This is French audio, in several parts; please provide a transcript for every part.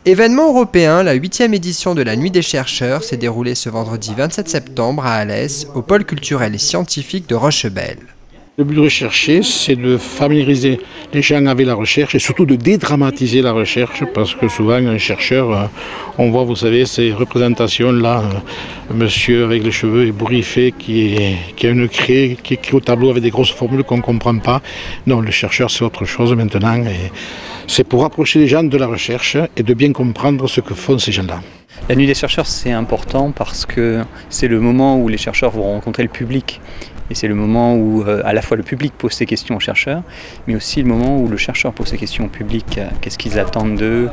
Événement européen, la 8e édition de la Nuit des chercheurs s'est déroulée ce vendredi 27 septembre à Alès, au pôle culturel et scientifique de Rochebelle. Le but de rechercher, c'est de familiariser les gens avec la recherche et surtout de dédramatiser la recherche parce que souvent un chercheur, on voit, vous savez, ces représentations-là, monsieur avec les cheveux ébouriffés qui a une craie, qui écrit au tableau avec des grosses formules qu'on ne comprend pas. Non, le chercheur, c'est autre chose maintenant et c'est pour rapprocher les gens de la recherche et de bien comprendre ce que font ces gens-là. La Nuit des chercheurs, c'est important parce que c'est le moment où les chercheurs vont rencontrer le public. Et c'est le moment où à la fois le public pose ses questions aux chercheurs, mais aussi le moment où le chercheur pose ses questions au public. Qu'est-ce qu'ils attendent d'eux,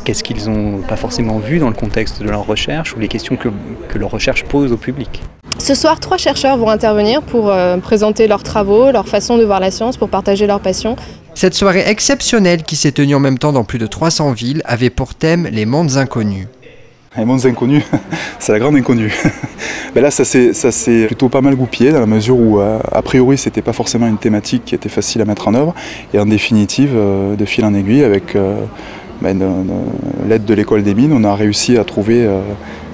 qu'est-ce qu'ils n'ont pas forcément vu dans le contexte de leur recherche, ou les questions que leur recherche pose au public. Ce soir, 3 chercheurs vont intervenir pour présenter leurs travaux, leur façon de voir la science, pour partager leur passion. Cette soirée exceptionnelle qui s'est tenue en même temps dans plus de 300 villes avait pour thème les mondes inconnus. Les mondes inconnus, c'est la grande inconnue. Mais là, ça s'est plutôt pas mal goupillé dans la mesure où, a priori, c'était pas forcément une thématique qui était facile à mettre en œuvre. Et en définitive, de fil en aiguille, avec l'aide de l'école des mines, on a réussi à trouver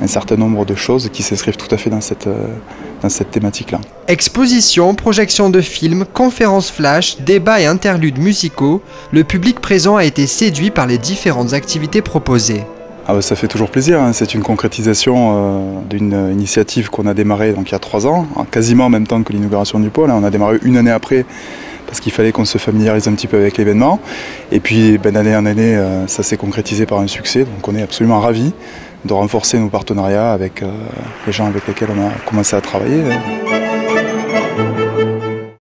un certain nombre de choses qui s'inscrivent tout à fait dans cette thématique-là. Expositions, projections de films, conférences flash, débats et interludes musicaux, le public présent a été séduit par les différentes activités proposées. Ah bah ça fait toujours plaisir, hein. C'est une concrétisation d'une initiative qu'on a démarrée donc, il y a 3 ans, quasiment en même temps que l'inauguration du pôle. On a démarré une année après parce qu'il fallait qu'on se familiarise un petit peu avec l'événement. Et puis d'année en année, ça s'est concrétisé par un succès. Donc on est absolument ravis de renforcer nos partenariats avec les gens avec lesquels on a commencé à travailler.